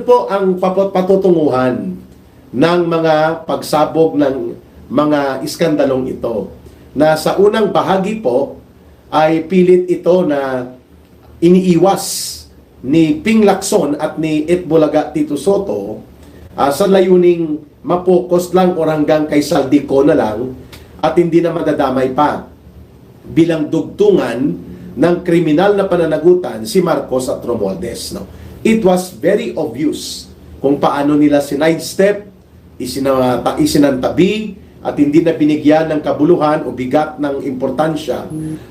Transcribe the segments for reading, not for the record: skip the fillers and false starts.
po ang patutunguhan ng mga pagsabog ng mga iskandalong ito. Na sa unang bahagi po ay pilit ito na iniiwas ni Ping Lacson at ni Itbulaga Tito Sotto sa layuning mapokus lang o hanggang kay Saldico na lang at hindi na madadamay pa bilang dugtungan ng kriminal na pananagutan si Marcos at Romualdez. No? It was very obvious kung paano nila sinidestep, isinantabi, at hindi na binigyan ng kabuluhan o bigat ng importansya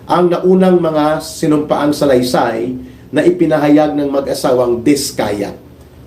ang naunang mga sinumpaang salaysay na ipinahayag ng mag-asawang Diskaya.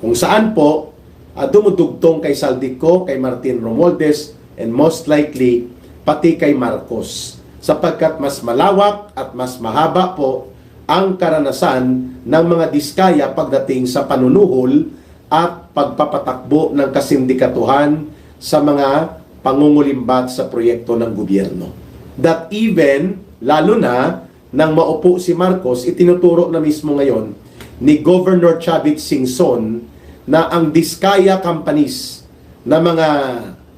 Kung saan po, dumudugtong kay Saldico, kay Martin Romualdez, and most likely, pati kay Marcos. Sapagkat mas malawak at mas mahaba po ang karanasan ng mga Diskaya pagdating sa panunuhol at pagpapatakbo ng kasindikatuhan sa mga pangungulimbat sa proyekto ng gobyerno. That even, lalo na, nang maupo si Marcos, itinuturo na mismo ngayon ni Governor Chavit Singson na ang Diskaya companies na mga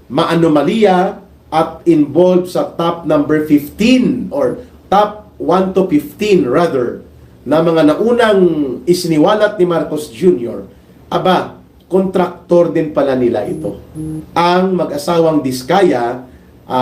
maanomalya at involved sa top number 15 or top 1 to 15 rather na mga naunang isiniwalat ni Marcos Jr. Kontraktor din pala nila ito. Ang mag-asawang Diskaya,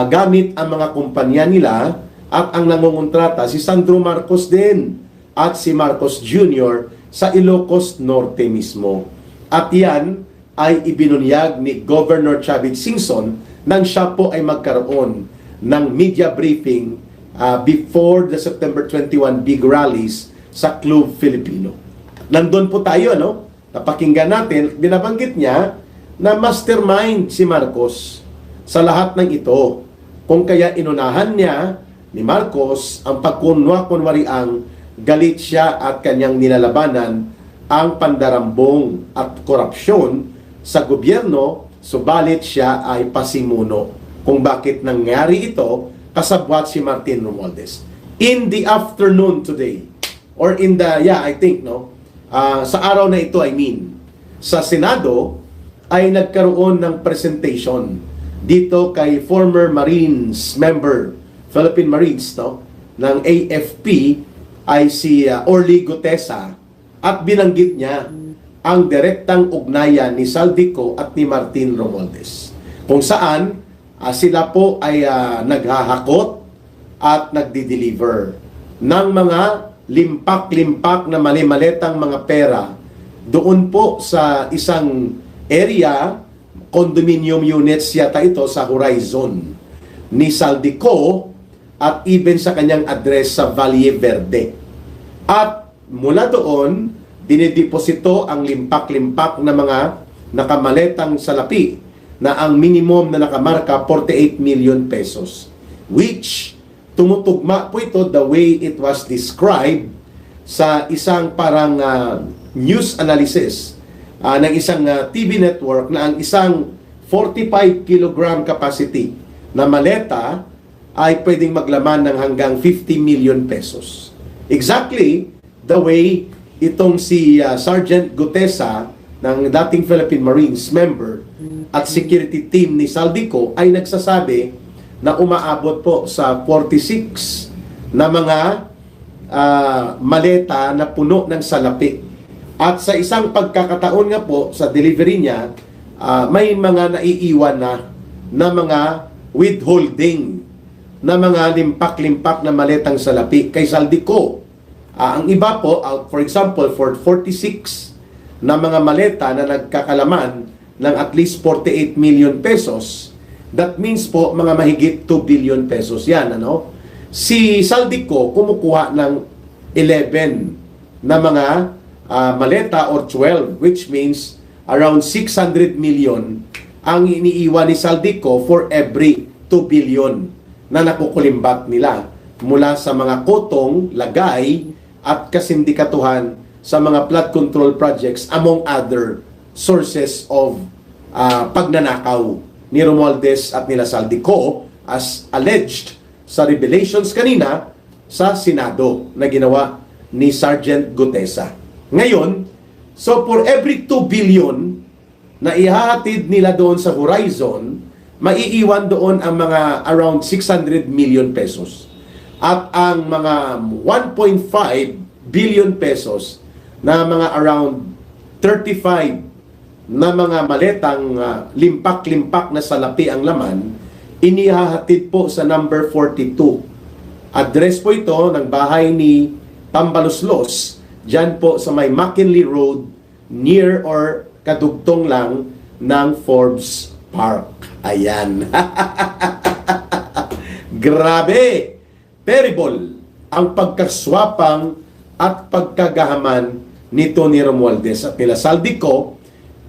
gamit ang mga kumpanya nila at ang nangungontrata si Sandro Marcos din at si Marcos Jr. sa Ilocos Norte mismo. At yan ay ibinunyag ni Governor Chavit Singson nang siya po ay magkaroon ng media briefing before the September 21 big rallies sa Club Filipino. Nandun po tayo, no? Napakinggan natin, binabanggit niya na mastermind si Marcos sa lahat ng ito. Kung kaya inunahan niya ni Marcos ang pagkunwa-kunwariang galit siya at kanyang nilalabanan ang pandarambong at korupsyon sa gobyerno, subalit siya ay pasimuno kung bakit nangyari ito kasabwat si Martin Romualdez. In the afternoon today, or in the, sa araw na ito, sa Senado ay nagkaroon ng presentation dito kay former Marines member, Philippine Marines, ng AFP, ay si Orly Gutesa, at binanggit niya ang direktang ugnayan ni Saldico at ni Martin Romualdez. Kung saan sila po ay naghahakot at nagdi-deliver ng mga limpak-limpak na mali-maletang mga pera doon po sa isang area, condominium units yata ito sa Horizon ni Saldico at even sa kanyang address sa Valle Verde. At mula doon, dinideposito ang limpak-limpak na mga nakamaletang salapi na ang minimum na nakamarka 48 million pesos, which tumutugma po ito the way it was described sa isang parang news analysis ng isang TV network na ang isang 45 kilogram capacity na maleta ay pwedeng maglaman ng hanggang 50 million pesos. Exactly the way itong si Sergeant Gutesa ng dating Philippine Marines member at security team ni Saldico ay nagsasabi na umaabot po sa 46 na mga maleta na puno ng salapi. At sa isang pagkakataon nga po sa delivery niya, may mga naiiwan na mga withholding na mga limpak-limpak na maletang salapi kay Saldico. Ang iba po, for example, for 46 na mga maleta na nagkakalaman ng at least 48 million pesos, that means po mga mahigit 2 billion pesos yan. Si Saldico kumukuha ng 11 na mga maleta or 12, which means around 600 million ang iniiwan ni Saldico for every 2 billion na nakukulimbat nila mula sa mga kotong, lagay at kasindikatuhan sa mga flood control projects among other sources of pagnanakaw ni Romualdez at nila Saldico as alleged sa revelations kanina sa Senado na ginawa ni Sergeant Gutesa. Ngayon, So for every 2 billion na ihahatid nila doon sa horizon, maiiwan doon ang mga around 600 million pesos. At ang mga 1.5 billion pesos na mga around 35 na mga maletang limpak-limpak na salapi ang laman, inihahatid po sa number 42. Address po ito ng bahay ni Tambaluslos, dyan po sa may McKinley Road, near or kadugtong lang ng Forbes Park. Ayan. Grabe! Terrible ang pagkaswapang at pagkagahaman ni Tony Romualdez at nila Saldico.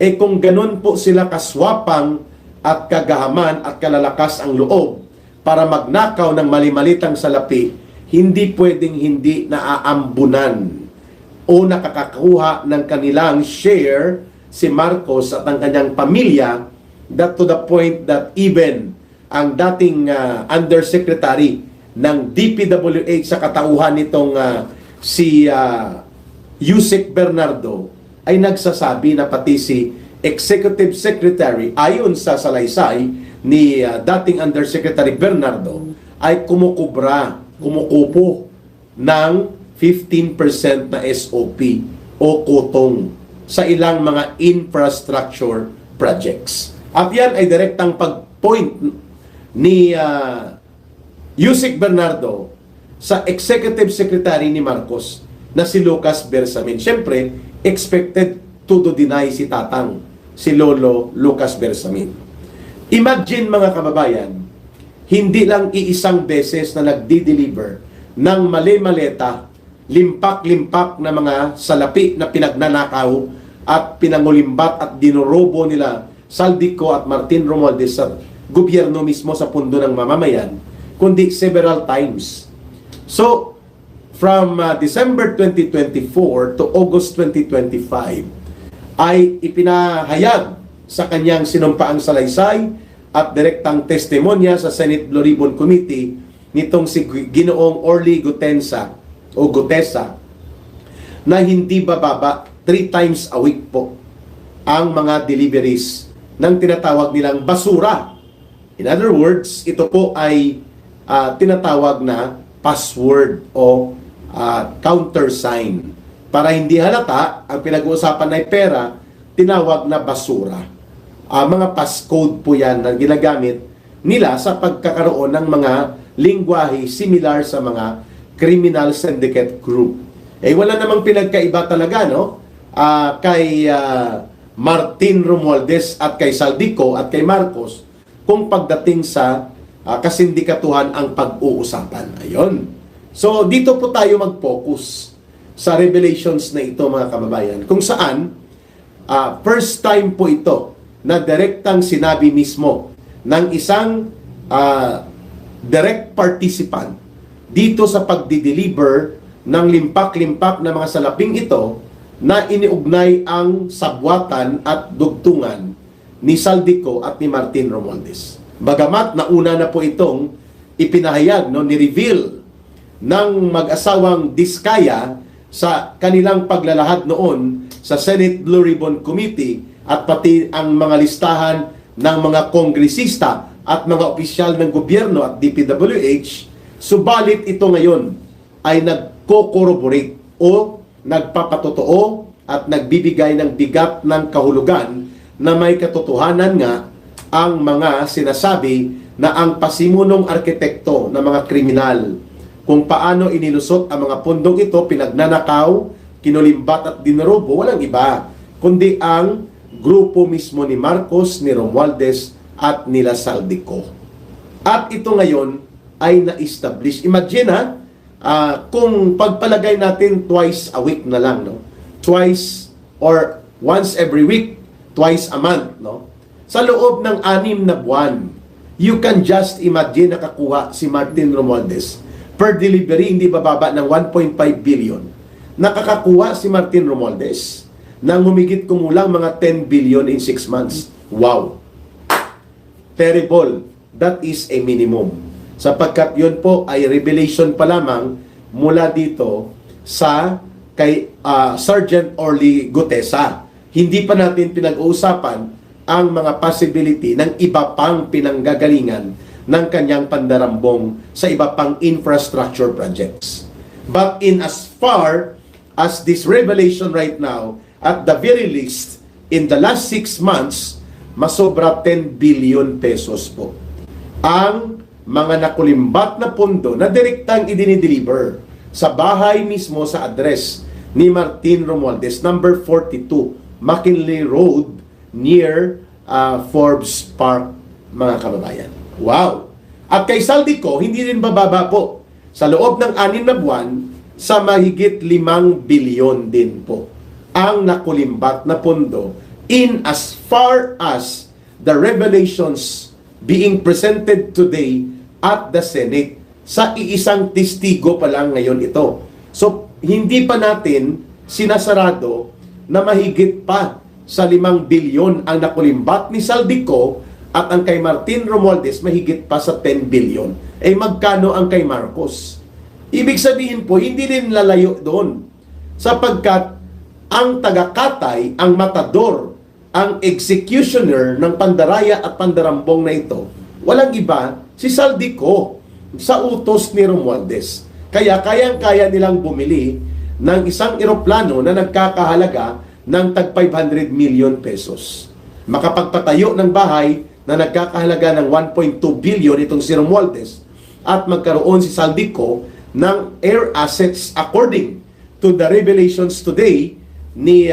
Kung ganun po sila kaswapang at kagahaman at kalalakas ang loob para magnakaw ng mali-malitang salapi, hindi pwedeng hindi naaambunan o nakakakuha ng kanilang share si Marcos at ang kanyang pamilya, that to the point that even ang dating undersecretary ng DPWH sa katauhan nitong si Yusek Bernardo ay nagsasabi na pati si Executive Secretary ayon sa salaysay ni dating Undersecretary Bernardo ay kumukupo ng 15% na SOP o kutong sa ilang mga infrastructure projects. At yan ay direktang pag-point ni Yusek Bernardo sa Executive Secretary ni Marcos na si Lucas Bersamin. Siyempre, expected to deny si Tatang, si Lolo Lucas Bersamin. Imagine mga kababayan, hindi lang iisang beses na nagdi-deliver ng mali-maleta, limpak-limpak na mga salapi na pinagnanakaw at pinangulimbat at dinorobo nila Saldico at Martin Romualdez sa gobyerno mismo sa pundo ng mamamayan, kundi several times. So, from December 2024 to August 2025, ay ipinahayag sa kanyang sinumpaang salaysay at direktang testimonya sa Senate Blue Ribbon Committee nitong si Ginoong Orly Gutesa na hindi bababa 3 times a week po ang mga deliveries ng tinatawag nilang basura. In other words, ito po ay tinatawag na password o countersign. Para hindi halata, ang pinag-uusapan ay pera, tinawag na basura. Mga passcode po yan na ginagamit nila sa pagkakaroon ng mga lingwahe similar sa mga criminal syndicate group. Wala namang pinagkaiba talaga, no? Kay Martin Romualdez at kay Saldico at kay Marcos kung pagdating sa kasindikatuhan ang pag-uusapan. Ayun. So, dito po tayo mag-focus sa revelations na ito, mga kababayan, kung saan first time po ito na direktang sinabi mismo ng isang direct participant dito sa pagdi-deliver ng limpak-limpak na mga salaping ito na iniugnay ang sabwatan at dugtungan ni Saldico at ni Martin Romualdez. Bagamat nauna na po itong ipinahayag, ni-reveal ng mag-asawang Diskaya sa kanilang paglalahad noon sa Senate Blue Ribbon Committee at pati ang mga listahan ng mga kongresista at mga opisyal ng gobyerno at DPWH, subalit ito ngayon ay nagko-corroborate o nagpapatotoo at nagbibigay ng bigat ng kahulugan na may katotohanan nga ang mga sinasabi na ang pasimunong arkitekto ng mga kriminal kung paano inilusot ang mga pundong ito, pinagnanakaw, kinulimbat at dinarobo, walang iba kundi ang grupo mismo ni Marcos, ni Romualdez at nila Saldico. At ito ngayon ay na-establish. Imagine kung pagpalagay natin twice a week na lang, no? Twice or once every week, twice a month, no? Sa loob ng 6 na buwan, you can just imagine nakakuha si Martin Romualdez per delivery, hindi bababa ng 1.5 billion. Nakakakuha si Martin Romualdez ng humigit kumulang mga 10 billion in 6 months. Wow! Terrible. That is a minimum. Sapagkat yun po ay revelation pa lamang mula dito sa kay Sergeant Orly Gutesa. Hindi pa natin pinag-uusapan ang mga possibility ng iba pang pinanggagalingan ng kanyang pandarambong sa iba pang infrastructure projects. But in as far as this revelation right now, at the very least, in the last 6 months, masobra 10 billion pesos po ang mga nakulimbat na pondo na direktang idinideliver sa bahay mismo sa address ni Martin Romualdez, number 42, McKinley Road, near Forbes Park, mga kababayan. Wow! At kay Saldico, hindi rin bababa po. Sa loob ng 6 na buwan, sa mahigit 5 bilyon din po ang nakulimbat na pondo in as far as the revelations being presented today at the Senate. Sa iisang testigo pa lang ngayon ito. So, hindi pa natin sinasarado na mahigit pa sa 5 bilyon ang nakulimbat ni Saldico at ang kay Martin Romualdez mahigit pa sa 10 bilyon. Eh magkano ang kay Marcos? Ibig sabihin po, hindi rin lalayo doon. Sapagkat ang taga-Katay, ang matador, ang executioner ng pandaraya at pandarambong na ito, walang iba, si Saldico sa utos ni Romualdez. Kaya kayang-kaya nilang bumili ng isang eroplano na nagkakahalaga ng tag 500 million pesos. Makapagpatayo ng bahay na nagkakahalaga ng 1.2 billion itong si Romualdez at magkaroon si Saldico ng air assets according to the revelations today ni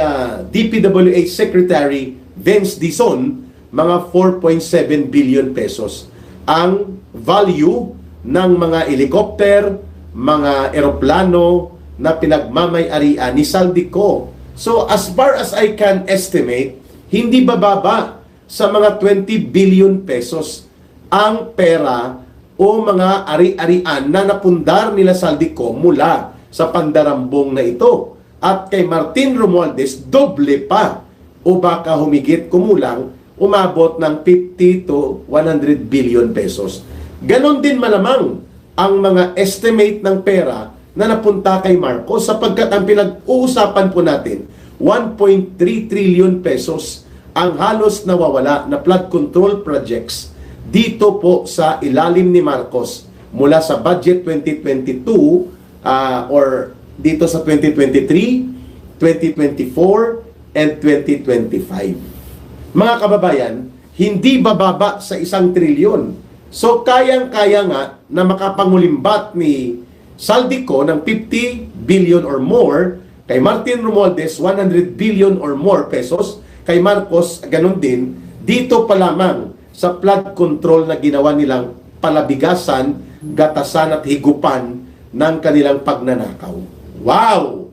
DPWH Secretary Vince Dizon, mga 4.7 billion pesos ang value ng mga helicopter, mga eroplano na pinagmamay-arian ni Saldico. So as far as I can estimate, hindi bababa sa mga 20 billion pesos ang pera o mga ari-arian na napundar nila Saldico mula sa pandarambong na ito. At kay Martin Romualdez, doble pa o baka humigit kumulang umabot ng 50 to 100 billion pesos. Ganon din malamang ang mga estimate ng pera na napunta kay Marcos sapagkat ang pinag-uusapan po natin, 1.3 trillion pesos ang halos nawawala na flood control projects dito po sa ilalim ni Marcos mula sa budget 2022 or dito sa 2023, 2024, and 2025. Mga kababayan, hindi bababa sa 1 trilyon. So kayang-kaya nga na makapangulimbat ni Saldico ng 50 billion or more, kay Martin Romualdez 100 billion or more pesos, kay Marcos ganun din, dito pa lamang sa flood control na ginawa nilang palabigasan, gatasan at higupan ng kanilang pagnanakaw. Wow!